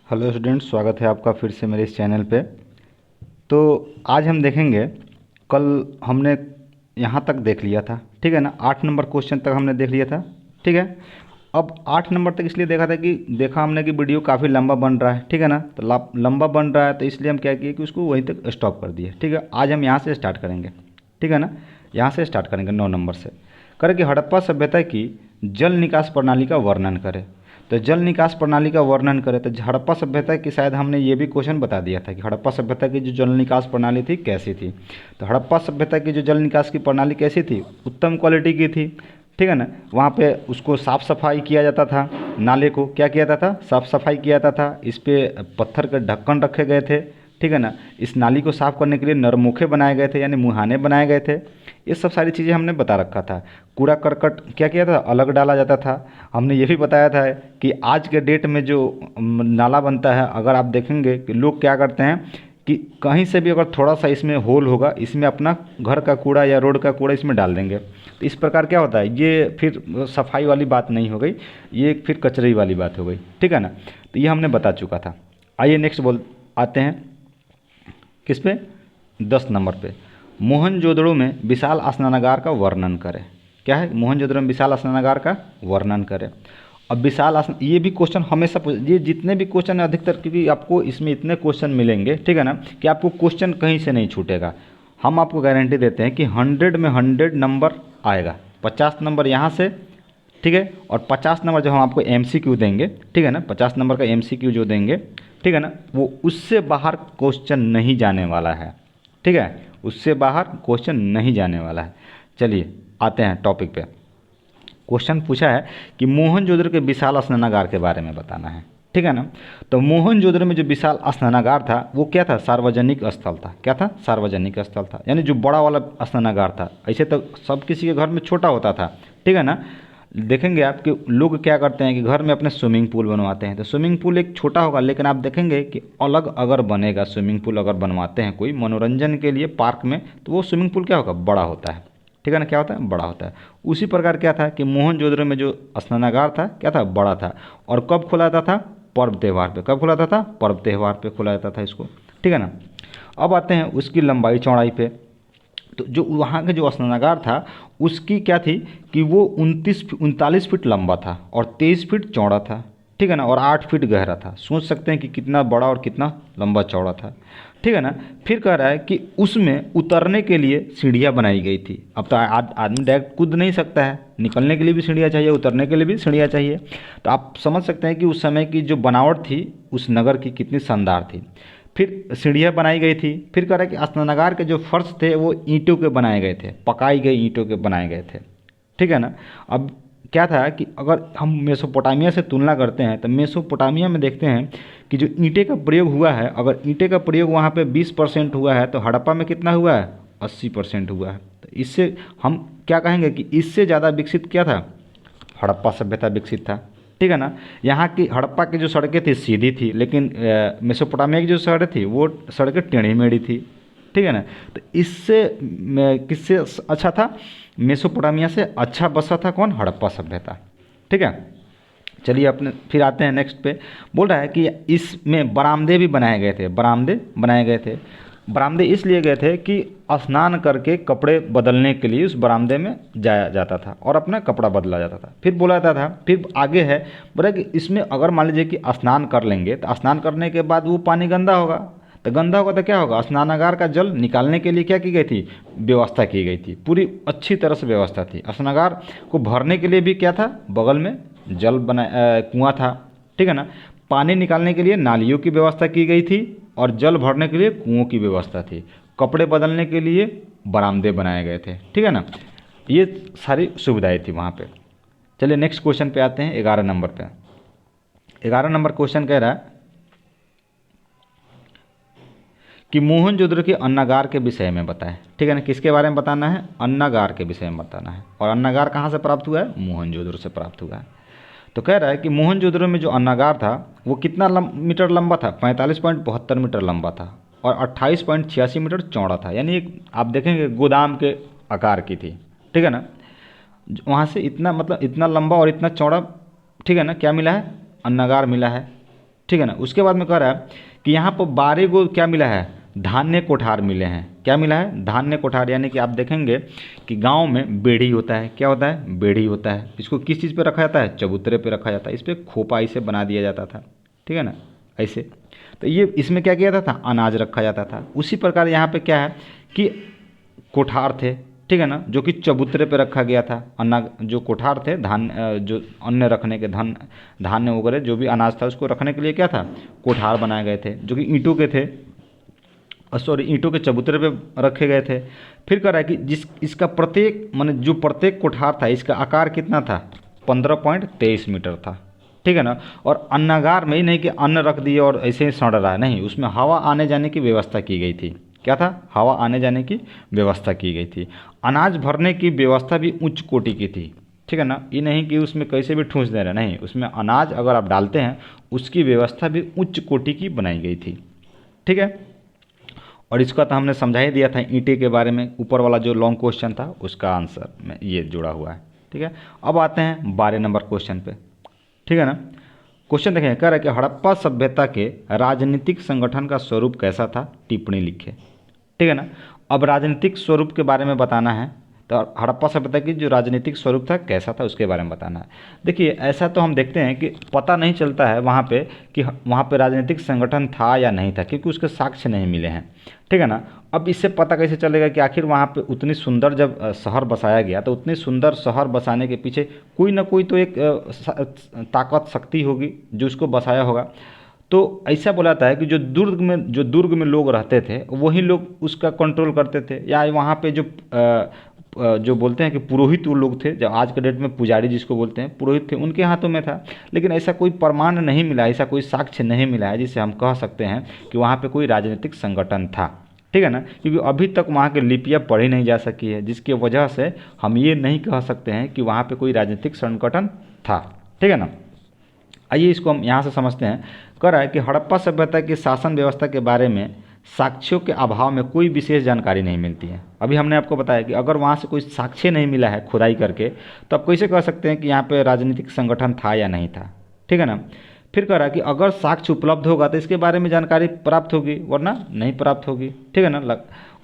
Hello students, स्वागत है आपका फिर से मेरे इस चैनल पे। तो आज हम देखेंगे, कल हमने यहाँ तक देख लिया था, ठीक है ना। 8 नंबर क्वेश्चन तक हमने देख लिया था, ठीक है। अब 8 नंबर तक इसलिए देखा हमने कि वीडियो काफ़ी लंबा बन रहा है, ठीक है ना। तो लंबा बन रहा है तो इसलिए हम क्या किए कि उसको वहीं तक स्टॉप कर दिए, ठीक है। आज हम यहाँ से स्टार्ट करेंगे, ठीक है ना। यहाँ से स्टार्ट करेंगे 9 नंबर से। करें कि हड़प्पा सभ्यता की जल निकास प्रणाली का वर्णन करें। तो जल निकास प्रणाली का वर्णन करें तो हड़प्पा सभ्यता की शायद हमने ये भी क्वेश्चन बता दिया था कि हड़प्पा सभ्यता की जो जल निकास प्रणाली थी कैसी थी। तो हड़प्पा सभ्यता की जो जल निकास की प्रणाली कैसी थी, उत्तम क्वालिटी की थी, ठीक है ना। वहाँ पे उसको साफ़ सफाई किया जाता था, नाले को क्या किया जाता था, साफ़ सफाई किया जाता था। इस पर पत्थर के ढक्कन रखे गए थे, ठीक है ना। इस नाली को साफ़ करने के लिए नरमुखे बनाए गए थे, यानी मुहाने बनाए गए थे। ये सब सारी चीज़ें हमने बता रखा था। कूड़ा करकट क्या किया था, अलग डाला जाता था। हमने ये भी बताया था कि आज के डेट में जो नाला बनता है, अगर आप देखेंगे कि लोग क्या करते हैं कि कहीं से भी अगर थोड़ा सा इसमें होल होगा, इसमें अपना घर का कूड़ा या रोड का कूड़ा इसमें डाल देंगे। तो इस प्रकार क्या होता है, ये फिर सफाई वाली बात नहीं हो गई, ये फिर कचरे वाली बात हो गई, ठीक है ना। तो ये हमने बता चुका था। आइए नेक्स्ट आते हैं किस पे, 10 नंबर पे। मोहनजोदड़ो में विशाल स्नानागार का वर्णन करें। क्या है, मोहनजोदड़ो में विशाल स्नानागार का वर्णन करें। अब ये भी क्वेश्चन हमेशा ये जितने भी क्वेश्चन है अधिकतर, क्योंकि आपको इसमें इतने क्वेश्चन मिलेंगे, ठीक है ना, कि आपको क्वेश्चन कहीं से नहीं छूटेगा। हम आपको गारंटी देते हैं कि 100 में 100 नंबर आएगा। 50 नंबर यहाँ से, ठीक है, और 50 नंबर जो हम आपको MCQ देंगे, ठीक है ना, 50 नंबर का MCQ जो देंगे, ठीक है ना, वो उससे बाहर क्वेश्चन नहीं जाने वाला है, ठीक है, उससे बाहर क्वेश्चन नहीं जाने वाला है। चलिए आते हैं टॉपिक पे। क्वेश्चन पूछा है कि मोहनजोदड़ो के विशाल स्नानागार के बारे में बताना है, ठीक है ना। तो मोहनजोदड़ो में जो विशाल स्नानागार था वो क्या था, सार्वजनिक स्थल था। क्या था, सार्वजनिक स्थल था, यानी जो बड़ा वाला स्नानागार था। ऐसे तो सब किसी के घर में छोटा होता था, ठीक है ना। देखेंगे आप कि लोग क्या करते हैं कि घर में अपने स्विमिंग पूल बनवाते हैं। तो स्विमिंग पूल एक छोटा होगा, लेकिन आप देखेंगे कि अलग अगर बनेगा स्विमिंग पूल, अगर बनवाते हैं कोई मनोरंजन के लिए पार्क में, तो वो स्विमिंग पूल क्या होगा, बड़ा होता है, ठीक है ना। क्या होता है, बड़ा होता है। उसी प्रकार क्या था कि मोहनजोदड़ो में जो स्नानागार था क्या था, बड़ा था। और कब खोला जाता था, पर्व त्यौहार पे। कब खोला जाता था, पर्व त्यौहार पे खोला जाता था इसको, ठीक है ना। अब आते हैं उसकी लंबाई चौड़ाई पे। तो जो वहाँ का जो स्नानागार था उसकी क्या थी कि वो 39 फीट लंबा था और 23 फीट चौड़ा था, ठीक है ना, और 8 फीट गहरा था। सोच सकते हैं कि कितना बड़ा और कितना लंबा चौड़ा था, ठीक है ना। फिर कह रहा है कि उसमें उतरने के लिए सीढ़ियाँ बनाई गई थी। अब तो आदमी डायरेक्ट कूद नहीं सकता है, निकलने के लिए भी सीढ़ियाँ चाहिए, उतरने के लिए भी सीढ़ियाँ चाहिए। तो आप समझ सकते हैं कि उस समय की जो बनावट थी उस नगर की कितनी शानदार थी। फिर सीढ़ियाँ बनाई गई थी। फिर कह रहा है कि स्नानागार के जो फर्श थे वो ईंटों के बनाए गए थे, पकाई गई ईंटों के बनाए गए थे, ठीक है ना। अब क्या था कि अगर हम मेसोपोटामिया से तुलना करते हैं तो मेसोपोटामिया में देखते हैं कि जो ईंटे का प्रयोग हुआ है, अगर ईंटे का प्रयोग वहाँ पे 20% हुआ है तो हड़प्पा में कितना हुआ है, 80% हुआ है। तो इससे हम क्या कहेंगे कि इससे ज़्यादा विकसित क्या था, हड़प्पा सभ्यता विकसित था, ठीक है ना। यहाँ की हड़प्पा की जो सड़कें थी सीधी थी, लेकिन मेसोपोटामिया की जो सड़क थी वो सड़कें टेढ़ी मेढ़ी थी, ठीक है ना। तो इससे किससे अच्छा था, मेसोपोटामिया से अच्छा बसा था कौन, हड़प्पा सभ्यता, ठीक है। चलिए अपने फिर आते हैं नेक्स्ट पे। बोल रहा है कि इसमें बरामदे भी बनाए गए थे, बरामदे बनाए गए थे। बरामदे इसलिए गए थे कि स्नान करके कपड़े बदलने के लिए उस बरामदे में जाया जाता था और अपना कपड़ा बदला जाता था। फिर बोला जाता था, फिर आगे है, बोला कि इसमें अगर मान लीजिए कि स्नान कर लेंगे तो स्नान करने के बाद वो पानी गंदा होगा। तो गंदा होगा तो क्या होगा, स्नानागार का जल निकालने के लिए क्या की गई थी, व्यवस्था की गई थी, पूरी अच्छी तरह से व्यवस्था थी। स्नानागार को भरने के लिए भी क्या था, बगल में जल कुआं था, ठीक है ना। पानी निकालने के लिए नालियों की व्यवस्था की गई थी और जल भरने के लिए कुओं की व्यवस्था थी। कपड़े बदलने के लिए बरामदे बनाए गए थे, ठीक है ना। ये सारी सुविधाएं थी वहाँ पे। चलिए नेक्स्ट क्वेश्चन पे आते हैं, 11 नंबर पे। 11 नंबर क्वेश्चन कह रहा है कि मोहनजोदड़ो के अन्नागार के विषय में बताएं, ठीक है ना। किसके बारे में बताना है, अन्नागार के विषय में बताना है। और अन्नागार कहाँ से प्राप्त हुआ है, मोहनजोदड़ो से प्राप्त हुआ है। तो कह रहा है कि मोहनजोदड़ो में जो अन्नागार था वो कितना मीटर लंबा था, 45.72 मीटर लंबा था और 28.86 मीटर चौड़ा था। यानी एक आप देखेंगे गोदाम के आकार की थी, ठीक है ना। वहाँ से इतना मतलब इतना लंबा और इतना चौड़ा, ठीक है ना, क्या मिला है, अन्नागार मिला है, ठीक है ना। उसके बाद में कह रहा है कि यहाँ पर 12 गो क्या मिला है, धान्य कोठार मिले हैं। क्या मिला है, धान्य कोठार। यानी कि आप देखेंगे कि गांव में बेड़ी होता है। क्या होता है, बेड़ी होता है। इसको किस चीज़ पे रखा जाता है, चबूतरे पे रखा जाता है। इस पर खोपा इसे बना दिया जाता था, ठीक है ना, ऐसे। तो ये इसमें क्या किया जाता था, अनाज रखा जाता था। उसी प्रकार यहाँ पे क्या है कि कोठार थे, ठीक है ना, जो कि चबूतरे पे रखा गया था। अन्न जो कोठार थे, धान जो अन्न रखने के, धान्य वगैरह जो भी अनाज था उसको रखने के लिए क्या था, कोठार बनाए गए थे, जो कि ईंटों के थे, सॉरी ईंटों के चबूतरे पे रखे गए थे। फिर कह रहा है कि इसका प्रत्येक माने जो प्रत्येक कोठार था इसका आकार कितना था, 15.23 मीटर था, ठीक है ना। और अन्नागार में ही नहीं कि अन्न रख दिए और ऐसे ही सड़ रहा है, नहीं, उसमें हवा आने जाने की व्यवस्था की गई थी। क्या था, हवा आने जाने की व्यवस्था की गई थी। अनाज भरने की व्यवस्था भी उच्च कोटि की थी, ठीक है ना। ये नहीं कि उसमें कैसे भी ठूंस दे रहे, नहीं, उसमें अनाज अगर आप डालते हैं उसकी व्यवस्था भी उच्च कोटि की बनाई गई थी, ठीक है। और इसका तो हमने समझा ही दिया था ईंटे के बारे में, ऊपर वाला जो लॉन्ग क्वेश्चन था उसका आंसर में ये जुड़ा हुआ है, ठीक है। अब आते हैं 12 नंबर क्वेश्चन पे, ठीक है ना। क्वेश्चन देखें, कह रहा है कि हड़प्पा सभ्यता के राजनीतिक संगठन का स्वरूप कैसा था, टिप्पणी लिखे, ठीक है ना। अब राजनीतिक स्वरूप के बारे में बताना है, तो हड़प्पा सभ्यता की जो राजनीतिक स्वरूप था कैसा था उसके बारे में बताना है। देखिए ऐसा तो हम देखते हैं कि पता नहीं चलता है वहाँ पे कि वहाँ पे राजनीतिक संगठन था या नहीं था, क्योंकि उसके साक्ष्य नहीं मिले हैं, ठीक है ना। अब इससे पता कैसे चलेगा कि आखिर वहाँ पे उतनी सुंदर जब शहर बसाया गया तो उतनी सुंदर शहर बसाने के पीछे कोई ना कोई तो एक ताकत शक्ति होगी जो उसको बसाया होगा। तो ऐसा बोला जाता है कि जो दुर्ग में लोग रहते थे वही लोग उसका कंट्रोल करते थे, या वहाँ पे जो बोलते हैं कि पुरोहित वो लोग थे, जो आज के डेट में पुजारी जिसको बोलते हैं, पुरोहित थे, उनके हाथों में था। लेकिन ऐसा कोई प्रमाण नहीं मिला, ऐसा कोई साक्ष्य नहीं मिला है जिससे हम कह सकते हैं कि वहाँ पे कोई राजनीतिक संगठन था, ठीक है ना। क्योंकि अभी तक वहाँ की लिपियाँ पढ़ी नहीं जा सकी है, जिसकी वजह से हम ये नहीं कह सकते हैं कि वहाँ पे कोई राजनीतिक संगठन था, ठीक है ना। आइए इसको हम यहाँ से समझते हैं। कह रहा है कि हड़प्पा सभ्यता की शासन व्यवस्था के बारे में साक्ष्यों के अभाव में कोई विशेष जानकारी नहीं मिलती है। अभी हमने आपको बताया कि अगर वहाँ से कोई साक्ष्य नहीं मिला है खुदाई करके, तो आप कैसे कह सकते हैं कि यहाँ पे राजनीतिक संगठन था या नहीं था, ठीक है ना। फिर कह रहा है कि अगर साक्ष्य उपलब्ध होगा तो इसके बारे में जानकारी प्राप्त होगी, वरना नहीं प्राप्त होगी, ठीक है ना।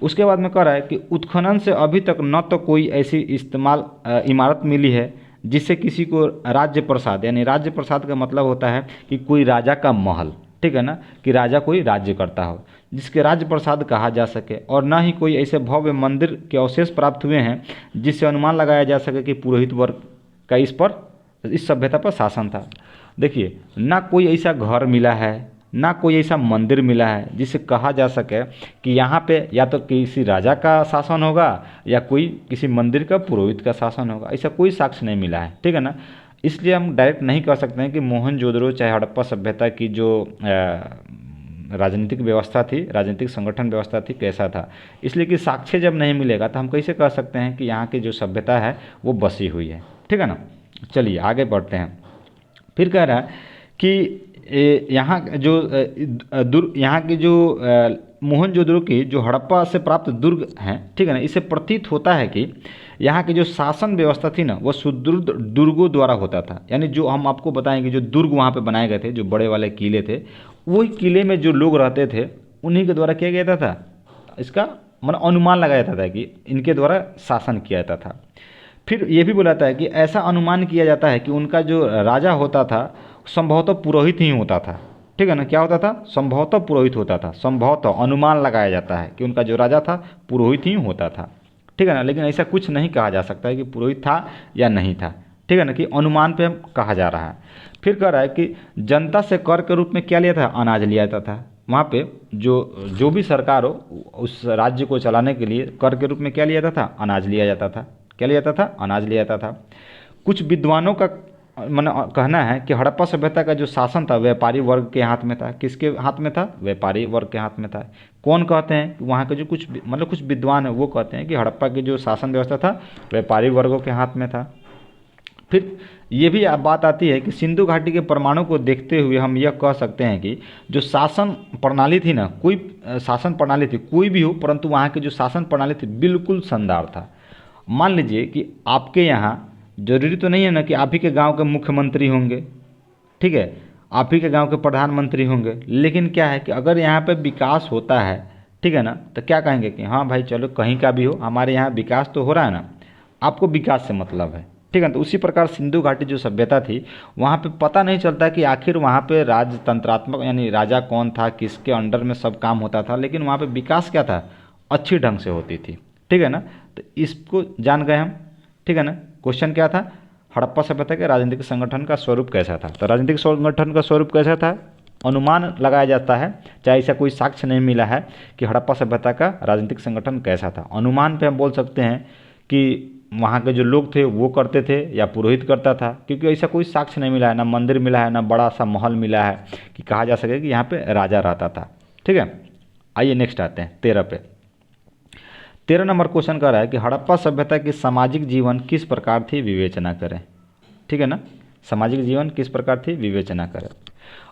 उसके बाद में कह रहा है कि उत्खनन से अभी तक न तो कोई ऐसी इमारत मिली है जिससे किसी को राज्य प्रसाद, यानी राज्य प्रसाद का मतलब होता है कि कोई राजा का महल, ठीक है ना, कि राजा कोई राज्य करता हो जिसके राज्य प्रसाद कहा जा सके, और ना ही कोई ऐसे भव्य मंदिर के अवशेष प्राप्त हुए हैं जिससे अनुमान लगाया जा सके कि पुरोहित वर्ग का इस सभ्यता पर शासन था। देखिए, ना कोई ऐसा घर मिला है, ना कोई ऐसा मंदिर मिला है जिससे कहा जा सके कि यहाँ पे या तो किसी राजा का शासन होगा या कोई किसी मंदिर का पुरोहित का शासन होगा, ऐसा कोई साक्ष्य नहीं मिला है, ठीक है ना। इसलिए हम डायरेक्ट नहीं कह सकते हैं कि मोहनजोदड़ो चाहे हड़प्पा सभ्यता की जो राजनीतिक व्यवस्था थी, राजनीतिक संगठन व्यवस्था थी, कैसा था। इसलिए कि साक्ष्य जब नहीं मिलेगा तो हम कैसे कह सकते हैं कि यहाँ की जो सभ्यता है वो बसी हुई है, ठीक है ना। चलिए आगे बढ़ते हैं। फिर कह रहा है कि यहाँ की जो मोहनजोदड़ो की जो हड़प्पा से प्राप्त दुर्ग हैं, ठीक है ना, इससे प्रतीत होता है कि यहाँ की जो शासन व्यवस्था थी ना वो सुदृढ़ दुर्गों द्वारा होता था। यानी जो हम आपको बताएंगे जो दुर्ग वहाँ पे बनाए गए थे, जो बड़े वाले किले थे, वही किले में जो लोग रहते थे उन्हीं के द्वारा किया गया था। इसका मतलब अनुमान लगाया जाता था कि इनके द्वारा शासन किया जाता था। फिर ये भी बोला जाता है कि ऐसा अनुमान किया जाता है कि उनका जो राजा होता था संभवतः पुरोहित ही होता था, ठीक है ना। क्या होता था, संभवतः पुरोहित होता था, संभवतः अनुमान लगाया जाता है कि उनका जो राजा था पुरोहित ही होता था, ठीक है ना। लेकिन ऐसा कुछ नहीं कहा जा सकता है कि पुरोहित था या नहीं था, ठीक है ना, कि अनुमान पे कहा जा रहा है। फिर कह रहा है कि जनता से कर के रूप में क्या लिया था, अनाज लिया जाता था। वहाँ पे जो भी सरकार हो उस राज्य को चलाने के लिए कर के रूप में क्या लिया जाता था, अनाज लिया जाता था। क्या लिया जाता था, अनाज लिया जाता था। कुछ विद्वानों का कहना है कि हड़प्पा सभ्यता का जो शासन था व्यापारी वर्ग के हाथ में था। किसके हाथ में था, व्यापारी वर्ग के हाथ में था। कौन कहते हैं, वहाँ के जो कुछ विद्वान है वो कहते हैं कि हड़प्पा की जो शासन व्यवस्था था व्यापारी वर्गों के हाथ में था। फिर ये भी बात आती है कि सिंधु घाटी के प्रमाणों को देखते हुए हम यह कह सकते हैं कि जो शासन प्रणाली थी ना, कोई शासन प्रणाली थी कोई भी हो, परंतु वहाँ की जो शासन प्रणाली थी बिल्कुल शानदार था। मान लीजिए कि आपके यहाँ जरूरी तो नहीं है ना कि आप ही के गांव के मुख्यमंत्री होंगे, ठीक है। आप ही के गांव के प्रधानमंत्री होंगे, लेकिन क्या है कि अगर यहाँ पे विकास होता है, ठीक है ना, तो क्या कहेंगे कि हाँ भाई चलो कहीं का भी हो, हमारे यहाँ विकास तो हो रहा है ना, आपको विकास से मतलब है, ठीक है ना। तो उसी प्रकार सिंधु घाटी जो सभ्यता थी, वहाँ पे पता नहीं चलता कि आखिर वहाँ पे राजतंत्रात्मक यानी राजा कौन था, किसके अंडर में सब काम होता था, लेकिन वहाँ पे विकास क्या था, अच्छी ढंग से होती थी, ठीक है ना। तो इसको जान गए हम, ठीक है ना। क्वेश्चन क्या था, हड़प्पा सभ्यता के राजनीतिक संगठन का स्वरूप कैसा था। तो राजनीतिक संगठन का स्वरूप कैसा था, अनुमान लगाया जाता है, चाहे ऐसा कोई साक्ष्य नहीं मिला है कि हड़प्पा सभ्यता का राजनीतिक संगठन कैसा था। अनुमान पे हम बोल सकते हैं कि वहाँ के जो लोग थे वो करते थे या पुरोहित करता था, क्योंकि ऐसा कोई साक्ष्य नहीं मिला है, ना मंदिर मिला है, ना बड़ा सा महल मिला है कि कहा जा सके कि यहाँ पे राजा रहता था, ठीक है। आइए नेक्स्ट आते हैं 13 पे। 13 नंबर क्वेश्चन कह रहा है कि हड़प्पा सभ्यता की सामाजिक जीवन किस प्रकार थी, विवेचना करें, ठीक है ना। सामाजिक जीवन किस प्रकार थी, विवेचना करें।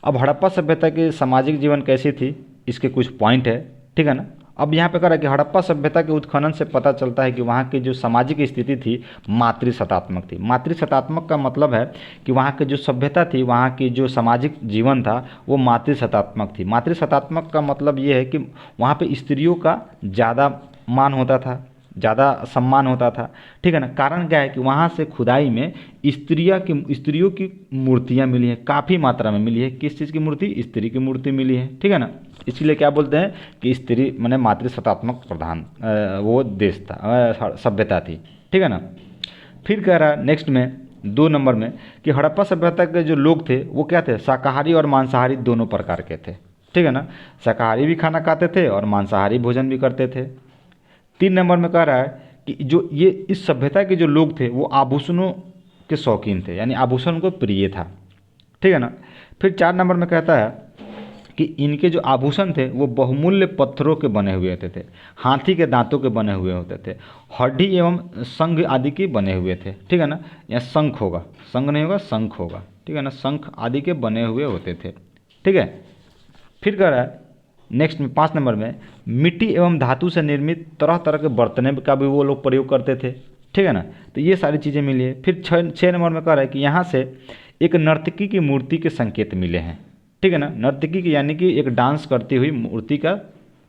अब हड़प्पा सभ्यता की सामाजिक जीवन कैसी थी, इसके कुछ पॉइंट है, ठीक है ना। अब यहाँ पे कह रहा है कि हड़प्पा सभ्यता के उत्खनन से पता चलता है कि वहाँ की जो सामाजिक स्थिति थी मातृसत्तात्मक थी। मातृसत्तात्मक का मतलब है कि वहाँ की जो सभ्यता थी, वहाँ की जो सामाजिक जीवन था वो मातृसत्तात्मक थी। मातृसत्तात्मक का मतलब ये है कि वहाँ पे स्त्रियों का ज़्यादा मान होता था, ज़्यादा सम्मान होता था, ठीक है ना। कारण क्या है कि वहाँ से खुदाई में स्त्रियों की मूर्तियाँ मिली हैं, काफ़ी मात्रा में मिली है। किस चीज़ की मूर्ति, स्त्री की मूर्ति मिली है, ठीक है ना। इसलिए क्या बोलते हैं कि स्त्री माने मातृसत्तात्मक प्रधान वो देश था, सभ्यता थी, ठीक है ना। फिर कह रहा है नेक्स्ट में 2 नंबर में कि हड़प्पा सभ्यता के जो लोग थे वो क्या थे, शाकाहारी और मांसाहारी दोनों प्रकार के थे, ठीक है ना। शाकाहारी भी खाना खाते थे और मांसाहारी भोजन भी करते थे। 3 नंबर में कह रहा है कि जो ये इस सभ्यता के जो लोग थे वो आभूषणों के शौकीन थे, यानी आभूषण को प्रिय था, ठीक है ना। फिर 4 नंबर में कहता है कि इनके जो आभूषण थे वो बहुमूल्य पत्थरों के बने हुए होते थे, हाथी के दांतों के बने हुए होते थे, हड्डी एवं शंख आदि के बने हुए थे, ठीक है ना। यहाँ शंख होगा, शंख नहीं होगा, शंख होगा, ठीक है ना। शंख आदि के बने हुए होते थे, ठीक है। फिर कह रहा है नेक्स्ट में 5 नंबर में मिट्टी एवं धातु से निर्मित तरह तरह के बर्तने का भी वो लोग प्रयोग करते थे, ठीक है ना। तो ये सारी चीज़ें मिली है। फिर 6 नंबर में कह रहा है कि यहाँ से एक नर्तकी की मूर्ति के संकेत मिले हैं, ठीक है ना। नर्तकी की यानी कि एक डांस करती हुई मूर्ति का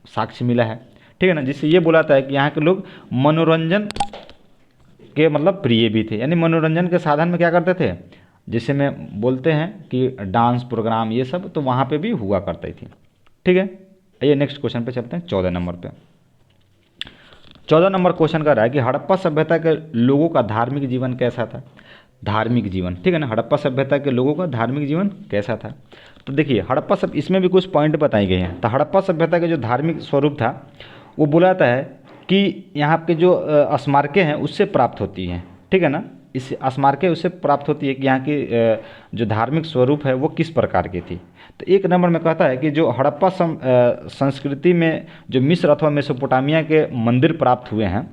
साक्ष्य मिला है, ठीक है ना। जिससे ये बोलाता है कि यहाँ के लोग मनोरंजन के मतलब प्रिय भी थे, यानी मनोरंजन के साधन में क्या करते थे, जिसे में बोलते हैं कि डांस प्रोग्राम ये सब तो वहाँ पे भी हुआ करती थी, ठीक है। आइए नेक्स्ट क्वेश्चन पे चलते हैं 14 नंबर पे। 14 नंबर क्वेश्चन कर रहा है कि हड़प्पा सभ्यता के लोगों का धार्मिक जीवन कैसा था। धार्मिक जीवन, ठीक है ना। हड़प्पा सभ्यता के लोगों का धार्मिक जीवन कैसा था। तो देखिए हड़प्पा सब इसमें भी कुछ पॉइंट बताए गए हैं। तो हड़प्पा सभ्यता का जो धार्मिक स्वरूप था वो बुलाता है कि यहाँ के जो स्मारकें हैं उससे प्राप्त होती हैं, ठीक है ना। इस स्मारकें उससे प्राप्त होती है कि यहाँ की जो धार्मिक स्वरूप है वो किस प्रकार की थी। तो 1 नंबर में कहता है कि जो हड़प्पा संस्कृति में जो मिस्र अथवा मेसोपोटामिया के मंदिर प्राप्त हुए हैं,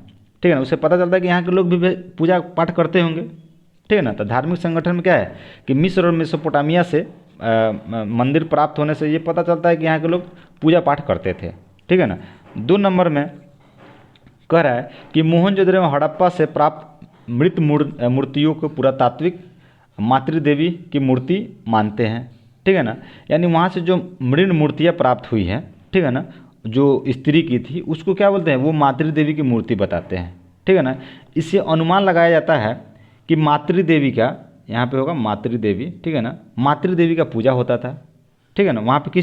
ठीक है ना, उससे पता चलता है कि यहाँ के लोग भी पूजा पाठ करते होंगे, ठीक है ना। तो धार्मिक संगठन में क्या है कि मिस्र और मेसोपोटामिया से मंदिर प्राप्त होने से ये पता चलता है कि यहाँ के लोग पूजा पाठ करते थे, ठीक है ना। 2 नंबर में कह रहा है कि मोहनजोदड़ो में हड़प्पा से प्राप्त मृत मूर्तियों को पुरातात्विक मातृदेवी की मूर्ति मानते हैं, ठीक है ना। यानी वहाँ से जो मृण मूर्तियाँ प्राप्त हुई हैं, ठीक है ना, जो स्त्री की थी उसको क्या बोलते हैं, वो मातृदेवी की मूर्ति बताते हैं, ठीक है ना। इससे अनुमान लगाया जाता है कि मातृदेवी का यहाँ पे होगा मातृदेवी, ठीक है ना, मातृदेवी का पूजा होता था, ठीक है ना। वहाँ पे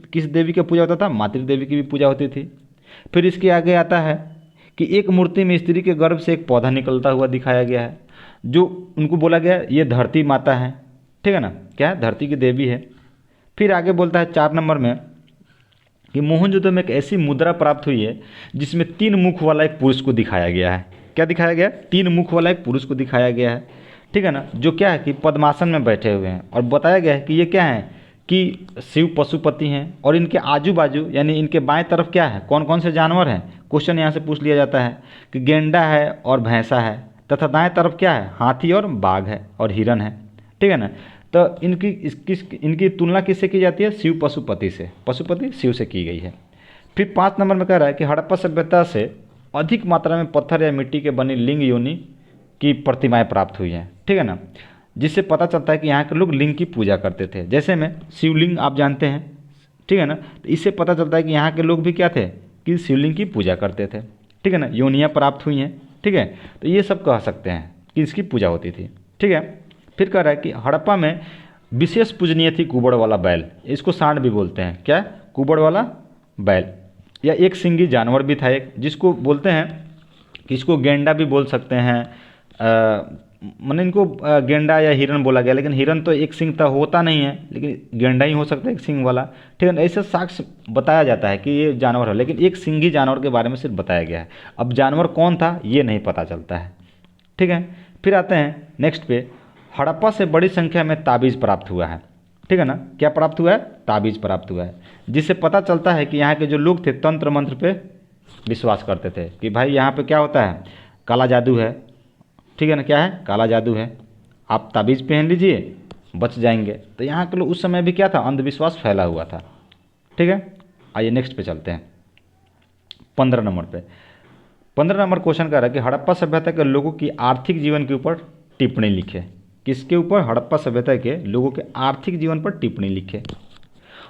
किस देवी का पूजा होता था, मातृदेवी की भी पूजा होती थी। फिर इसके आगे आता है कि एक मूर्ति में स्त्री के गर्भ से एक पौधा निकलता हुआ दिखाया गया है, जो उनको बोला गया ये धरती माता है, ठीक है ना, क्या है, धरती की देवी है। फिर आगे बोलता है 4 नंबर में कि मोहनजोदड़ो में एक ऐसी मुद्रा प्राप्त हुई है जिसमें 3 मुख वाला एक पुरुष को दिखाया गया है। क्या दिखाया गया, 3 मुख वाला एक पुरुष को दिखाया गया है, ठीक है ना, जो क्या है कि पद्मासन में बैठे हुए हैं। और बताया गया है कि ये क्या है कि शिव पशुपति हैं और इनके आजू बाजू यानी इनके बाएं तरफ क्या है, कौन कौन से जानवर हैं। क्वेश्चन यहाँ से पूछ लिया जाता है कि गेंडा है और भैंसा है, तथा दाएं तरफ क्या है, हाथी और बाघ है और हिरन है, ठीक है ना। तो इनकी तुलना किससे की जाती है, शिव पशुपति से, पशुपति शिव से की गई है। फिर 5 नंबर में कह रहा है कि हड़प्पा सभ्यता से अधिक मात्रा में पत्थर या मिट्टी के बनी लिंग योनि की प्रतिमाएं प्राप्त हुई हैं, ठीक है ना। जिससे पता चलता है कि यहाँ के लोग लिंग की पूजा करते थे। जैसे में शिवलिंग आप जानते हैं, ठीक है ना, तो इससे पता चलता है कि यहाँ के लोग भी क्या थे कि शिवलिंग की पूजा करते थे, ठीक है ना। योनियाँ प्राप्त हुई हैं, ठीक है, तो ये सब कह सकते हैं कि इसकी पूजा होती थी, ठीक है। फिर कह रहा है कि हड़प्पा में विशेष पूजनीय थी कुबड़ वाला बैल, इसको सांड भी बोलते हैं, क्या, कुबड़ वाला बैल। या एक सिंगी जानवर भी था एक, जिसको बोलते हैं कि इसको गेंडा भी बोल सकते हैं, मैंने इनको गेंडा या हिरन बोला गया, लेकिन हिरन तो एक सिंग तो होता नहीं है, लेकिन गेंडा ही हो सकता है एक सिंग वाला, ठीक है ना। ऐसे साक्ष्य बताया जाता है कि ये जानवर है, लेकिन एक सिंगी जानवर के बारे में सिर्फ बताया गया है। अब जानवर कौन था ये नहीं पता चलता है, ठीक है। फिर आते हैं नेक्स्ट पे, हड़प्पा से बड़ी संख्या में ताबीज़ प्राप्त हुआ है, ठीक है ना। क्या प्राप्त हुआ है, ताबीज़ प्राप्त हुआ है, जिससे पता चलता है कि यहाँ के जो लोग थे तंत्र मंत्र पे विश्वास करते थे कि भाई यहाँ पे क्या होता है, काला जादू है, ठीक है ना, क्या है, काला जादू है, आप ताबीज़ पहन लीजिए बच जाएंगे। तो यहाँ के लोग उस समय भी क्या था, अंधविश्वास फैला हुआ था, ठीक है। आइए नेक्स्ट पे चलते हैं, 15 नंबर पे। 15 नंबर क्वेश्चन कह रहा है कि हड़प्पा सभ्यता के लोगों की आर्थिक जीवन के ऊपर टिप्पणी लिखे। किसके ऊपर, हड़प्पा सभ्यता के लोगों के आर्थिक जीवन पर टिप्पणी लिखे।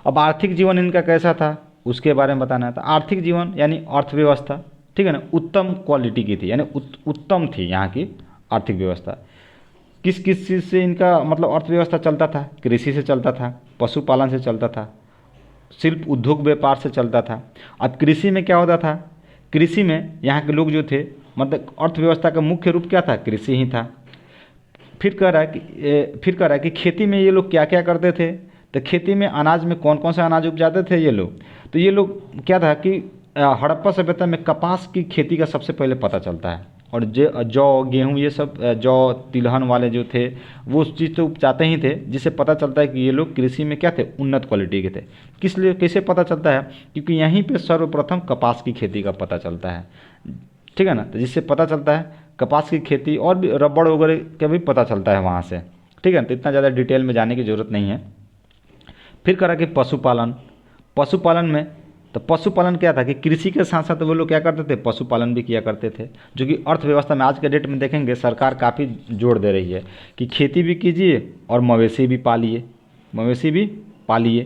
अब आर्थिक जीवन इनका कैसा था उसके बारे में बताना है। तो आर्थिक जीवन यानी अर्थव्यवस्था, ठीक है ना, उत्तम क्वालिटी की थी, यानी उत्तम थी यहाँ की आर्थिक व्यवस्था। किस किस चीज़ से इनका मतलब अर्थव्यवस्था चलता था, कृषि से चलता था, पशुपालन से चलता था, शिल्प उद्योग व्यापार से चलता था। अब कृषि में क्या होता था, कृषि में यहाँ के लोग जो थे मतलब अर्थव्यवस्था का मुख्य रूप क्या था, कृषि ही था। फिर कह रहा है कि खेती में ये लोग क्या क्या करते थे। तो खेती में अनाज में कौन कौन सा अनाज उपजाते थे ये लोग, तो ये लोग क्या था कि हड़प्पा सभ्यता में कपास की खेती का सबसे पहले पता चलता है। और जौ गेहूँ ये सब जौ तिलहन वाले जो थे वो उस चीज़ तो उपजाते ही थे, जिससे पता चलता है कि ये लोग कृषि में क्या थे, उन्नत क्वालिटी के थे। किस लिए कैसे पता चलता है, क्योंकि यहीं पे सर्वप्रथम कपास की खेती का पता चलता है, ठीक है ना। तो जिससे पता चलता है कपास की खेती, और भी रबड़ वगैरह का भी पता चलता है वहाँ से, ठीक है। तो इतना ज़्यादा डिटेल में जाने की ज़रूरत नहीं है। फिर करा कि पशुपालन, पशुपालन में तो पशुपालन क्या था कि कृषि के साथ साथ वो लोग क्या करते थे, पशुपालन भी किया करते थे, जो कि अर्थव्यवस्था में आज के डेट में देखेंगे सरकार काफ़ी जोर दे रही है कि खेती भी कीजिए और मवेशी भी पालिए, मवेशी भी पालिए,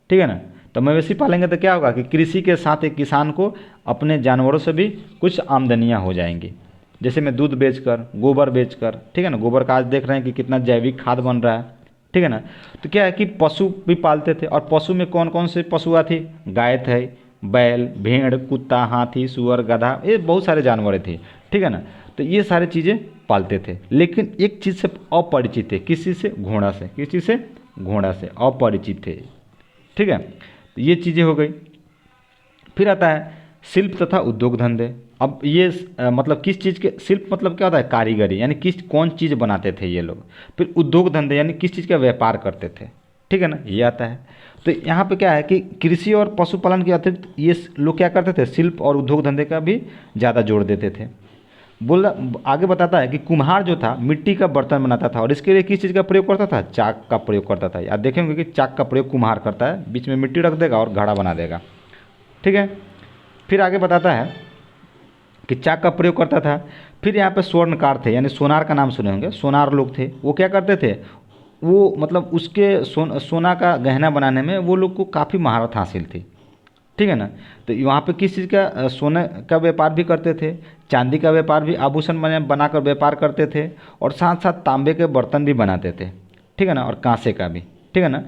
ठीक है ना। तो मवेशी पालेंगे तो क्या होगा कि कृषि के साथ एक किसान को अपने जानवरों से भी कुछ आमदनियाँ हो जाएंगी, जैसे में दूध बेचकर, गोबर बेचकर, ठीक है ना। गोबर का आज देख रहे हैं कि कितना जैविक खाद बन रहा है, ठीक है ना। तो क्या है कि पशु भी पालते थे, और पशु में कौन कौन से पशु थी, गाय थे, बैल, भेड़, कुत्ता, हाथी, सुअर, गधा, ये बहुत सारे जानवर थे, ठीक है ना। तो ये सारी चीज़ें पालते थे, लेकिन एक चीज़ से अपरिचित थे, किस चीज़ से, घोड़ा से, किस चीज़ से, घोड़ा से अपरिचित थे, ठीक है। तो ये चीज़ें हो गई। फिर आता है शिल्प तथा उद्योग धंधे। अब ये मतलब किस चीज़ के, शिल्प मतलब क्या होता है, कारीगरी, यानी किस कौन चीज़ बनाते थे ये लोग। फिर उद्योग धंधे यानी किस चीज़ का व्यापार करते थे, ठीक है ना, ये आता है। तो यहाँ पे क्या है कि कृषि और पशुपालन के अतिरिक्त ये लोग क्या करते थे, शिल्प और उद्योग धंधे का भी ज़्यादा जोड़ देते थे। बोला आगे बताता है कि कुम्हार जो था मिट्टी का बर्तन बनाता था, और इसके लिए किस चीज़ का प्रयोग करता था, चाक का प्रयोग करता था। आप देखेंगे कि चाक का प्रयोग कुम्हार करता है, बीच में मिट्टी रख देगा और घड़ा बना देगा, ठीक है। फिर आगे बताता है कि चाक का प्रयोग करता था। फिर यहाँ पे स्वर्णकार थे, यानी सोनार का नाम सुने होंगे, सोनार लोग थे। वो क्या करते थे, वो मतलब उसके सोना का गहना बनाने में वो लोग को काफ़ी महारत हासिल थी, ठीक है ना। तो वहाँ पे किस चीज़ का, सोने का व्यापार भी करते थे, चांदी का व्यापार भी, आभूषण बनाकर व्यापार करते थे, और साथ साथ तांबे के बर्तन भी बनाते थे, ठीक है ना, और कांसे का भी, ठीक है ना।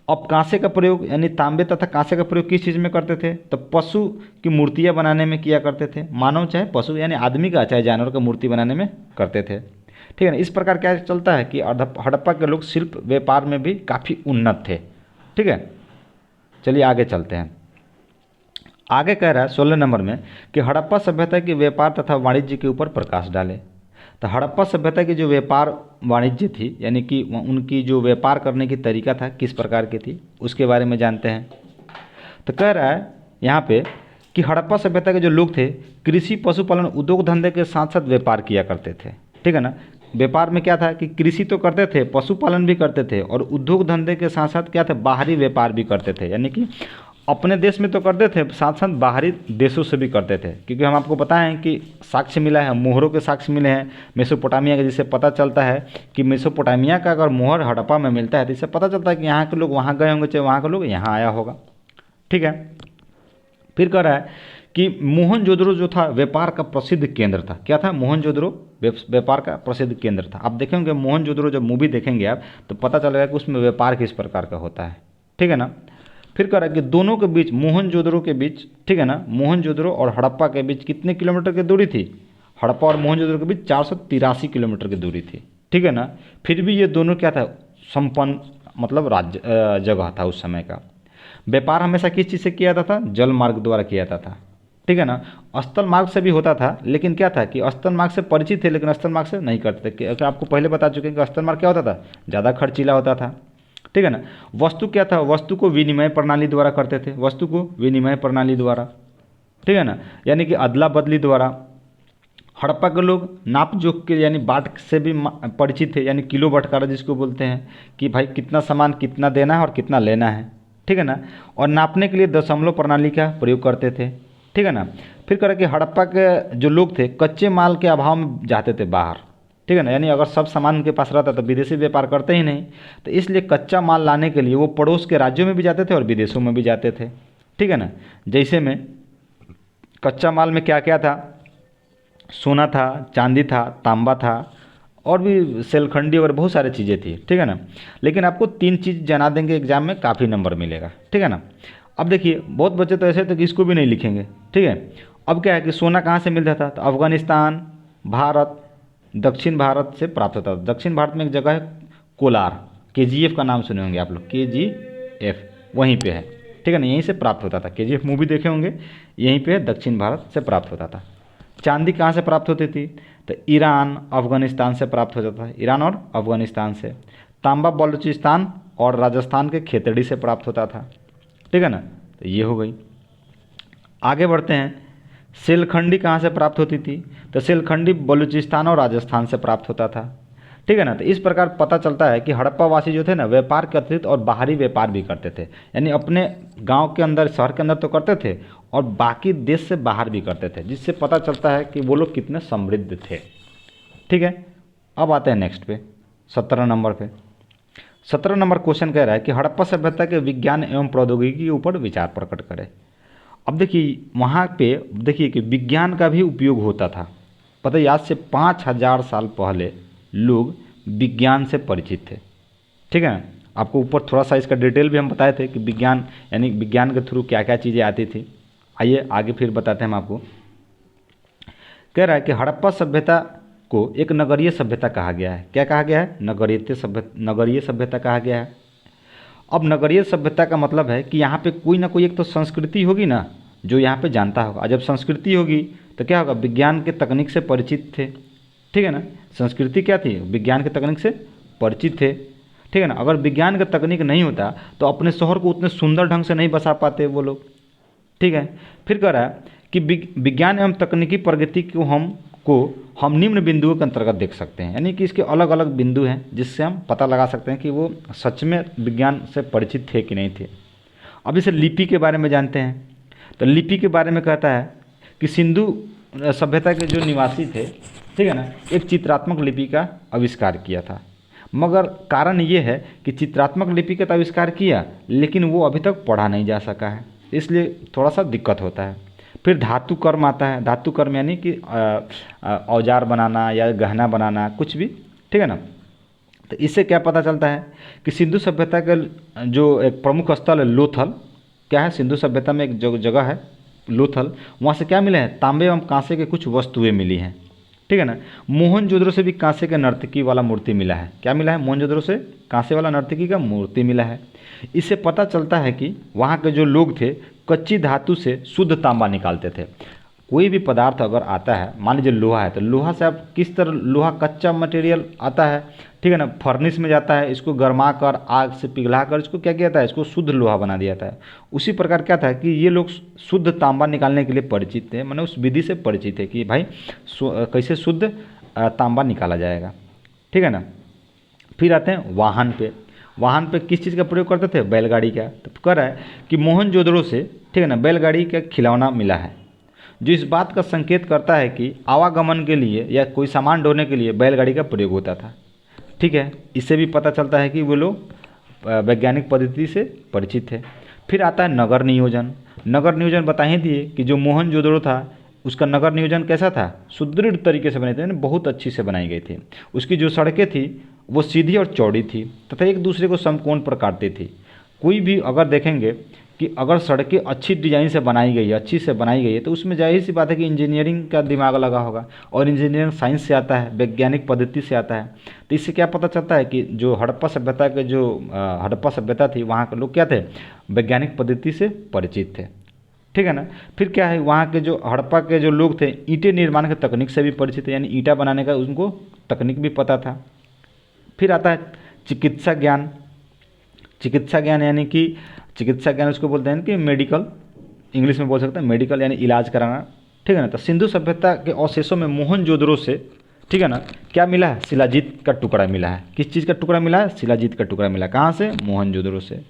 अब कांसे का प्रयोग यानी तांबे तथा कांसे का प्रयोग किस चीज़ में करते थे, तो पशु की मूर्तियाँ बनाने में किया करते थे। मानव चाहे पशु यानी आदमी का चाहे जानवर का मूर्ति बनाने में करते थे, ठीक है ना। इस प्रकार क्या चलता है कि हड़प्पा के लोग शिल्प व्यापार में भी काफ़ी उन्नत थे, ठीक है। चलिए आगे चलते हैं। आगे कह रहा है 16 नंबर में कि हड़प्पा सभ्यता के व्यापार तथा वाणिज्य के ऊपर प्रकाश डाले। तो हड़प्पा सभ्यता की जो व्यापार वाणिज्य थी, यानी कि उनकी जो व्यापार करने की तरीका था किस प्रकार की थी, उसके बारे में जानते हैं। तो कह रहा है यहाँ पे कि हड़प्पा सभ्यता के जो लोग थे कृषि, पशुपालन, उद्योग धंधे के साथ साथ व्यापार किया करते थे, ठीक है ना। व्यापार में क्या था कि कृषि तो करते थे, पशुपालन भी करते थे, और उद्योग धंधे के साथ साथ क्या था, बाहरी व्यापार भी करते थे, यानी कि अपने देश में तो करते थे, साथ साथ बाहरी देशों से भी करते थे, क्योंकि हम आपको बताएं कि साक्ष्य मिला है, मोहरों के साक्ष्य मिले हैं मेसोपोटामिया के, जिससे पता चलता है कि मेसोपोटामिया का अगर मोहर हड़प्पा में मिलता है तो इससे पता चलता है कि यहाँ के लोग वहाँ गए होंगे, चाहे वहाँ के लोग यहाँ आया होगा। ठीक है। फिर कह रहा है कि मोहनजोदड़ो जो था व्यापार का प्रसिद्ध केंद्र था। क्या था? मोहनजोदड़ो व्यापार का प्रसिद्ध केंद्र था। आप देखेंगे मोहनजोदड़ो जब मूवी देखेंगे आप तो पता चलेगा कि उसमें व्यापार किस प्रकार का होता है। ठीक है ना। फिर कह रहा है कि दोनों के बीच, मोहनजोदड़ो के बीच, ठीक है ना, मोहनजोदड़ो और हड़प्पा के बीच कितने किलोमीटर की दूरी थी? हड़प्पा और मोहनजोदड़ो के बीच 483 किलोमीटर की दूरी थी। ठीक है ना। फिर भी ये दोनों क्या था? संपन्न, मतलब राज्य जगह था उस समय का। व्यापार हमेशा किस चीज़ से किया जाता था? जल मार्ग द्वारा किया जाता था। ठीक है ना। स्थल मार्ग से भी होता था, लेकिन क्या था कि स्थल मार्ग से परिचित थे लेकिन स्थल मार्ग से नहीं करते थे, क्योंकि आपको पहले बता चुके हैं कि स्थल मार्ग क्या होता था? ज़्यादा खर्चीला होता था। ठीक है ना। वस्तु क्या था? वस्तु को विनिमय प्रणाली द्वारा करते थे, वस्तु को विनिमय प्रणाली द्वारा। ठीक है ना, यानी कि अदला बदली द्वारा। हड़प्पा के लोग नाप जोख के यानी बाट से भी परिचित थे, यानी किलो बटकारा जिसको बोलते हैं कि भाई कितना सामान कितना देना है और कितना लेना है। ठीक है ना। और नापने के लिए दशमलव प्रणाली का प्रयोग करते थे। ठीक है ना। फिर कह रहे कि हड़प्पा के जो लोग थे कच्चे माल के अभाव में जाते थे बाहर। ठीक है ना, यानी अगर सब सामान उनके पास रहता तो विदेशी व्यापार करते ही नहीं, तो इसलिए कच्चा माल लाने के लिए वो पड़ोस के राज्यों में भी जाते थे और विदेशों में भी जाते थे। ठीक है ना। जैसे में कच्चा माल में क्या क्या था? सोना था, चांदी था, तांबा था और भी सेलखंडी और बहुत सारी चीज़ें थी। ठीक है ना। लेकिन आपको 3 चीज़ जना देंगे एग्जाम में, काफ़ी नंबर मिलेगा। ठीक है ना। अब देखिए बहुत बच्चे तो ऐसे थे कि इसको भी नहीं लिखेंगे। ठीक है। अब क्या है कि सोना कहाँ से मिलता था? तो अफगानिस्तान, भारत, दक्षिण भारत से प्राप्त होता था। दक्षिण भारत में एक जगह है कोलार, KGF का नाम सुने होंगे आप लोग, KGF वहीं पे है। ठीक है ना, यहीं से प्राप्त होता था। KGF मूवी देखे होंगे, यहीं पे दक्षिण भारत से प्राप्त होता था। चांदी कहाँ से प्राप्त होती थी? तो ईरान, अफगानिस्तान से प्राप्त होता था, ईरान और अफगानिस्तान से। तांबा बलूचिस्तान और राजस्थान के खेतड़ी से प्राप्त होता था। ठीक है ना, तो ये हो गई। आगे बढ़ते हैं। सेलखंडी कहाँ से प्राप्त होती थी? तो सेलखंडी बलूचिस्तान और राजस्थान से प्राप्त होता था। ठीक है ना। तो इस प्रकार पता चलता है कि हड़प्पा वासी जो थे ना व्यापार के अतिरिक्त और बाहरी व्यापार भी करते थे, यानी अपने गांव के अंदर, शहर के अंदर तो करते थे और बाकी देश से बाहर भी करते थे, जिससे पता चलता है कि वो लोग कितने समृद्ध थे। ठीक है। अब आते हैं नेक्स्ट पे, 17 नंबर पे। 17 नंबर क्वेश्चन कह रहा है कि हड़प्पा सभ्यता के विज्ञान एवं प्रौद्योगिकी के ऊपर विचार प्रकट करें। अब देखिए वहाँ पे देखिए कि विज्ञान का भी उपयोग होता था। पता है, आज से 5000 साल पहले लोग विज्ञान से परिचित थे। ठीक है। आपको ऊपर थोड़ा सा इसका डिटेल भी हम बताए थे कि विज्ञान, यानी विज्ञान के थ्रू क्या क्या चीज़ें आती थी। आइए आगे फिर बताते हैं हम आपको। कह रहा है कि हड़प्पा सभ्यता को एक नगरीय सभ्यता कहा गया है। क्या कहा गया है? नगरीय सभ्यता कहा गया है। अब नगरीय सभ्यता का मतलब है कि यहाँ पे कोई ना कोई एक तो संस्कृति होगी ना, जो यहाँ पे जानता होगा। और जब संस्कृति होगी तो क्या होगा? विज्ञान के तकनीक से परिचित थे। ठीक है ना। संस्कृति क्या थी? विज्ञान के तकनीक से परिचित थे। ठीक है ना। अगर विज्ञान का तकनीक नहीं होता तो अपने शहर को उतने सुंदर ढंग से नहीं बसा पाते वो लोग। ठीक है। फिर कह रहा है कि विज्ञान एवं तकनीकी प्रगति को हम निम्न बिंदुओं के अंतर्गत देख सकते हैं, यानी कि इसके अलग अलग बिंदु हैं जिससे हम पता लगा सकते हैं कि वो सच में विज्ञान से परिचित थे कि नहीं थे। अब इसे लिपि के बारे में जानते हैं। तो लिपि के बारे में कहता है कि सिंधु सभ्यता के जो निवासी थे, ठीक है ना, एक चित्रात्मक लिपि का आविष्कार किया था। मगर कारण ये है कि चित्रात्मक लिपि का तो आविष्कार किया लेकिन वो अभी तक पढ़ा नहीं जा सका है, इसलिए थोड़ा सा दिक्कत होता है। फिर धातु कर्म आता है। धातु कर्म यानी कि औजार बनाना या गहना बनाना, कुछ भी। ठीक है ना। तो इससे क्या पता चलता है कि सिंधु सभ्यता का जो एक प्रमुख स्थल है लोथल, क्या है? सिंधु सभ्यता में एक जो जगह है लोथल, वहाँ से क्या मिला है? तांबे एवं कांसे के कुछ वस्तुएं मिली हैं। ठीक है ना। मोहनजोदड़ो से भी कांसे के नर्तकी वाला मूर्ति मिला है। क्या मिला है? मोहनजोदड़ो से कांसे वाला नर्तकी का मूर्ति मिला है। इससे पता चलता है कि वहाँ के जो लोग थे कच्ची धातु से शुद्ध तांबा निकालते थे। कोई भी पदार्थ अगर आता है, मान लीजिए लोहा है, तो लोहा से आप किस तरह, लोहा कच्चा मटेरियल आता है, ठीक है ना, फर्नेस में जाता है, इसको गर्मा कर आग से पिघला कर इसको क्या किया जाता है? इसको शुद्ध लोहा बना दिया जाता है। उसी प्रकार क्या था कि ये लोग शुद्ध तांबा निकालने के लिए परिचित थे, मैंने उस विधि से परिचित है कि भाई कैसे शुद्ध तांबा निकाला जाएगा। ठीक है ना। फिर आते हैं वाहन पे। वाहन पे किस चीज़ का प्रयोग करते थे? बैलगाड़ी का। तो कह रहा है कि मोहनजोदड़ो से, ठीक है ना, बैलगाड़ी का खिलौना मिला है, जो इस बात का संकेत करता है कि आवागमन के लिए या कोई सामान ढोने के लिए बैलगाड़ी का प्रयोग होता था। ठीक है, इससे भी पता चलता है कि वो लोग वैज्ञानिक पद्धति से परिचित थे। फिर आता है नगर नियोजन। नगर नियोजन बता ही दिए कि जो मोहनजोदड़ो था उसका नगर नियोजन कैसा था? सुदृढ़ तरीके से बने थे, यानी बहुत अच्छी से बनाई गई थी। उसकी जो सड़कें थी वो सीधी और चौड़ी थी तथा एक दूसरे को समकोण पर काटती थी। कोई भी अगर देखेंगे कि अगर सड़कें अच्छी डिज़ाइन से बनाई गई है, अच्छी से बनाई गई है, तो उसमें जाहिर सी बात है कि इंजीनियरिंग का दिमाग लगा होगा, और इंजीनियरिंग साइंस से आता है, वैज्ञानिक पद्धति से आता है। तो इससे क्या पता चलता है कि जो हड़प्पा सभ्यता के जो हड़प्पा सभ्यता थी, वहाँ के लोग क्या थे? वैज्ञानिक पद्धति से परिचित थे। ठीक है ना। फिर क्या है, वहाँ के जो हड़प्पा के जो लोग थे ईंटें निर्माण की तकनीक से भी परिचित थे, यानी ईंटा बनाने का उनको तकनीक भी पता था। फिर आता है चिकित्सा ज्ञान। चिकित्सा ज्ञान यानी कि चिकित्सा ज्ञान उसको बोलते हैं कि मेडिकल, इंग्लिश में बोल सकते हैं मेडिकल, यानी इलाज कराना। ठीक है ना। तो सिंधु सभ्यता के अवशेषों में मोहनजोदड़ो से, ठीक है ना, क्या मिला है? शिलाजीत का टुकड़ा मिला है। किस चीज़ का टुकड़ा मिला है? शिलाजीत का टुकड़ा मिला। कहाँ से? मोहनजोदड़ो से।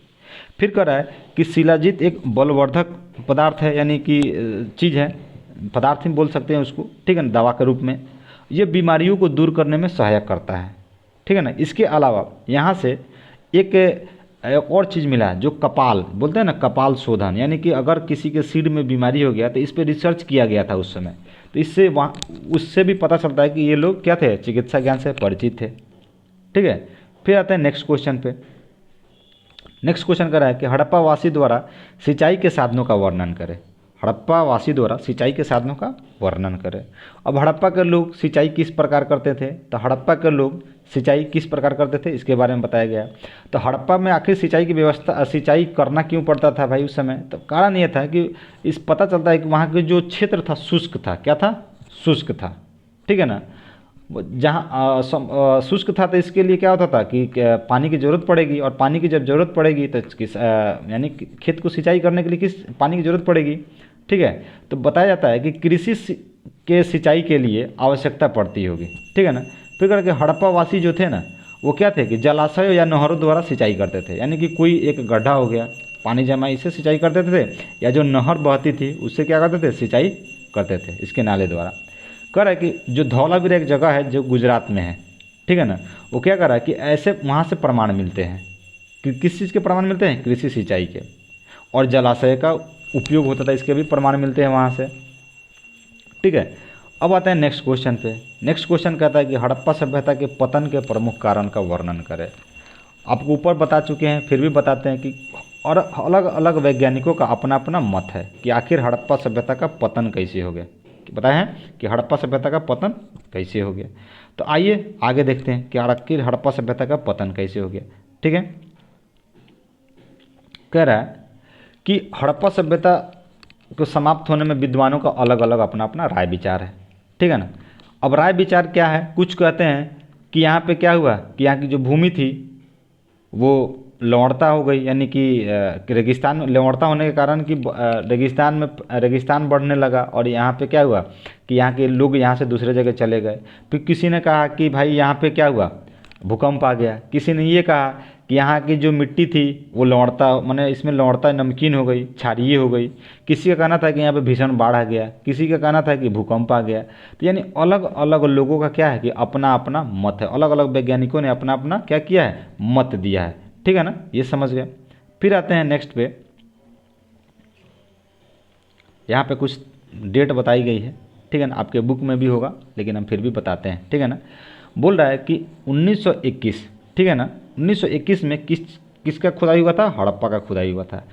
फिर कह रहा है कि शिलाजीत एक बलवर्धक पदार्थ है, यानी कि चीज़ है, पदार्थ ही बोल सकते हैं उसको, ठीक है ना, दवा के रूप में। ये बीमारियों को दूर करने में सहायक करता है। ठीक है ना। इसके अलावा यहाँ से एक और चीज़ मिला है जो कपाल बोलते हैं ना, कपाल शोधन, यानी कि अगर किसी के सिर में बीमारी हो गया तो इस पर रिसर्च किया गया था उस समय। तो इससे वहाँ उससे भी पता चलता है कि ये लोग क्या थे? चिकित्सा ज्ञान से परिचित थे। ठीक है। फिर आते हैं नेक्स्ट क्वेश्चन पे। नेक्स्ट क्वेश्चन कर रहा है कि हड़प्पा वासी द्वारा सिंचाई के साधनों का वर्णन करें। हड़प्पा वासी द्वारा सिंचाई के साधनों का वर्णन करें। अब हड़प्पा के लोग सिंचाई किस प्रकार करते थे? तो हड़प्पा के लोग सिंचाई किस प्रकार करते थे इसके बारे में बताया गया। तो हड़प्पा में आखिर सिंचाई की व्यवस्था, सिंचाई करना क्यों पड़ता था भाई उस समय? तो कारण ये था कि इस पता चलता है कि वहाँ के जो क्षेत्र था शुष्क था। क्या था? शुष्क था। ठीक है ना। जहाँ शुष्क था तो इसके लिए क्या होता था कि पानी की ज़रूरत पड़ेगी, और पानी की जब ज़रूरत पड़ेगी तो किस यानी खेत को सिंचाई करने के लिए किस पानी की ज़रूरत पड़ेगी। ठीक है। तो बताया जाता है कि के सिंचाई के लिए आवश्यकता पड़ती होगी। ठीक है ना। फिर करके हड़प्पा वासी जो थे ना, वो क्या थे कि जलाशयों या नहरों द्वारा सिंचाई करते थे, यानी कि कोई एक गड्ढा हो गया, पानी जमा, इससे सिंचाई करते थे, या जो नहर बहती थी उससे क्या करते थे? सिंचाई करते थे, इसके नाले द्वारा। कह रहा है कि जो धौलावीर एक जगह है जो गुजरात में है, ठीक है ना, वो क्या कर रहा है कि ऐसे वहाँ से प्रमाण मिलते हैं कि किस चीज़ के प्रमाण मिलते हैं? कृषि सिंचाई के, और जलाशय का उपयोग होता था, इसके भी प्रमाण मिलते हैं वहाँ से। ठीक है। अब आते हैं नेक्स्ट क्वेश्चन पे। नेक्स्ट क्वेश्चन कहता है कि हड़प्पा सभ्यता के पतन के प्रमुख कारण का वर्णन करें। आपको ऊपर बता चुके हैं, फिर भी बताते हैं कि और अलग अलग वैज्ञानिकों का अपना अपना मत है कि आखिर हड़प्पा सभ्यता का पतन कैसे हो गया। बताया है कि हड़प्पा सभ्यता का पतन कैसे हो गया। तो आइए आगे देखते हैं कि आखिर हड़प्पा सभ्यता का पतन कैसे हो गया। ठीक है। कह रहा है कि हड़प्पा सभ्यता को समाप्त होने में विद्वानों का अलग अलग अपना अपना राय विचार है। ठीक है ना। अब राय विचार क्या है? कुछ कहते हैं कि यहाँ पे क्या हुआ कि यहाँ की जो भूमि थी वो लवणता हो गई, यानी कि रेगिस्तान में लवणता होने के कारण कि रेगिस्तान बढ़ने लगा, और यहाँ पे क्या हुआ कि यहाँ के लोग यहाँ से दूसरे जगह चले गए। फिर किसी ने कहा कि भाई यहाँ पे क्या हुआ? भूकंप आ गया। किसी ने ये कहा कि यहाँ की जो मिट्टी थी वो लवणता, माने इसमें लवणता नमकीन हो गई, क्षारीय हो गई। किसी का कहना था कि यहाँ पे भीषण बाढ़ आ गया, किसी का कहना था कि भूकंप आ गया। तो यानी अलग अलग लोगों का क्या है कि अपना अपना मत है, अलग अलग वैज्ञानिकों ने अपना अपना क्या किया है? मत दिया है। ठीक है ना, ये समझ गए। फिर आते हैं नेक्स्ट पे। यहाँ पे कुछ डेट बताई गई है, ठीक है ना, आपके बुक में भी होगा लेकिन हम फिर भी बताते हैं। ठीक है ना। बोल रहा है कि 1921, ठीक है ना, 1921 में किसका खुदाई हुआ था? हड़प्पा का खुदाई हुआ था।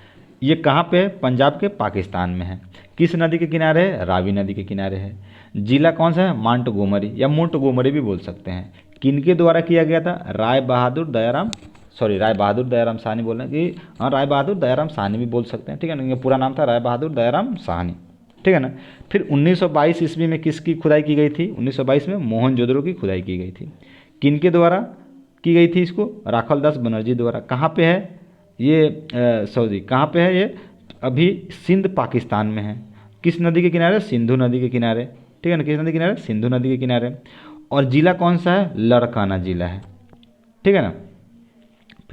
ये कहाँ पे है? पंजाब के पाकिस्तान में है। किस नदी के किनारे है? रावी नदी के किनारे है। जिला कौन सा है? मोंटगोमरी या मोंटगोमरी भी बोल सकते हैं। किनके द्वारा किया गया था? राय बहादुर दयाराम साहनी बोल रहे हैं कि हाँ, राय बहादुर दयाराम साहनी भी बोल सकते हैं। ठीक है ना, ये पूरा नाम था राय बहादुर दयाराम साहनी। ठीक है ना। फिर 1922 ईस्वी में किसकी खुदाई की गई थी? 1922 में मोहनजोदड़ो की खुदाई की गई थी। किनके द्वारा की गई थी इसको? राखलदास बनर्जी द्वारा। कहाँ पे है ये? कहाँ पे है ये? अभी सिंध पाकिस्तान में है। किस नदी के किनारे? सिंधु नदी के किनारे। ठीक है ना, किस नदी के किनारे? सिंधु नदी के किनारे। और जिला कौन सा है? लड़काना जिला है। ठीक है ना।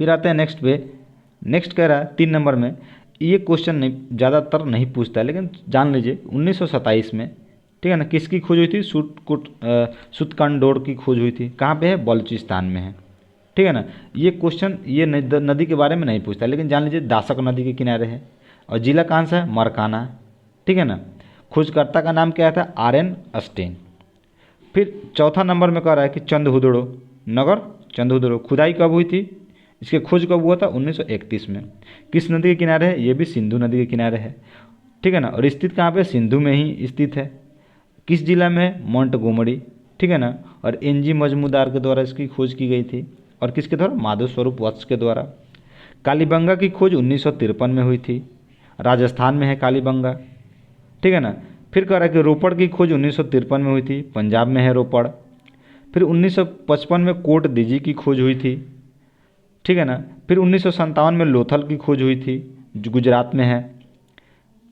फिर आते हैं नेक्स्ट पे। नेक्स्ट कह रहा है 3 नंबर में, ये क्वेश्चन नहीं ज़्यादातर नहीं पूछता है, लेकिन जान लीजिए 1927 में, ठीक है ना, किसकी खोज हुई थी? सुतकांडोर की खोज हुई थी। कहाँ पे है? बलूचिस्तान में है, ठीक है ना। ये क्वेश्चन ये नदी के बारे में नहीं पूछता, लेकिन जान लीजिए दासक नदी के किनारे है, और जिला कहाँ सा है? मरकाना, ठीक है ना। खोजकर्ता का नाम क्या था? आर.एन. अस्टेन। फिर चौथा नंबर में कह रहा है कि चंदहुदड़ो नगर, चंदहुदड़ो खुदाई कब हुई थी? इसके खोज कब हुआ था? 1931 में। किस नदी के किनारे है? ये भी सिंधु नदी के किनारे है, ठीक है ना। और स्थित कहाँ पे? सिंधु में ही स्थित है। किस जिला में है? मोंटगोमरी, ठीक है ना। और एन.जी. मजमूदार के द्वारा इसकी खोज की गई थी, और किसके द्वारा? माधव स्वरूप वत्स के द्वारा। कालीबंगा की खोज 1953 में हुई थी, राजस्थान में है कालीबंगा, ठीक है ना। फिर कह रहा है कि रोपड़ की खोज 1953 में हुई थी, पंजाब में है रोपड़। फिर 1955 में कोट दीजी की खोज हुई थी, ठीक है ना। फिर 1957 में लोथल की खोज हुई थी, जो गुजरात में है,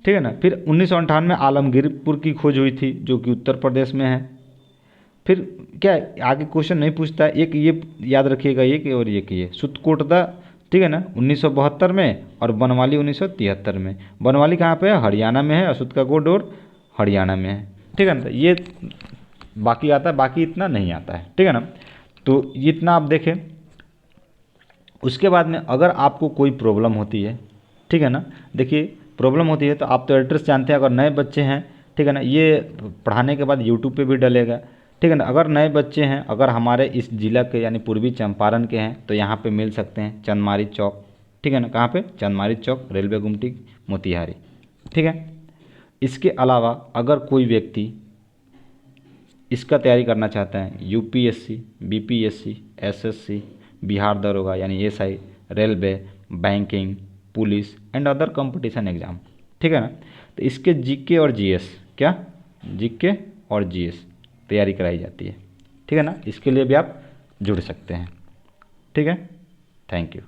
ठीक है ना। फिर 1958 में आलमगीरपुर की खोज हुई थी, जो कि उत्तर प्रदेश में है। फिर क्या आगे क्वेश्चन नहीं पूछता है, एक ये याद रखिएगा, एक और एक ये सुतकोटदा, ठीक है ना, 1972 में, और बनवाली 1973 में। बनवाली कहाँ पे है? हरियाणा में है, और सुतकाकोट हरियाणा में है, ठीक है ना। तो ये बाकी आता है, बाकी इतना नहीं आता है, ठीक है ना। तो इतना आप देखें। उसके बाद में अगर आपको कोई प्रॉब्लम होती है, ठीक है ना, देखिए प्रॉब्लम होती है तो आप तो एड्रेस जानते हैं, अगर नए बच्चे हैं, ठीक है ना, ये पढ़ाने के बाद यूट्यूब पे भी डलेगा, ठीक है ना। अगर नए बच्चे हैं, अगर हमारे इस ज़िला के यानी पूर्वी चंपारण के हैं, तो यहाँ पे मिल सकते हैं चंदमारी चौक, ठीक है ना। कहाँ पे? चंदमारी चौक, रेलवे गुमटी, मोतिहारी, ठीक है। इसके अलावा अगर कोई व्यक्ति इसका तैयारी करना चाहता है, यूपीएससी, बीपीएससी, एसएससी, बिहार दरोगा यानी SI, railway, banking, police and other competition exam, ठीक है ना। तो इसके जीके और जीएस, क्या जीके और जीएस तैयारी कराई जाती है, ठीक है ना। इसके लिए भी आप जुड़ सकते हैं, ठीक है। Thank you.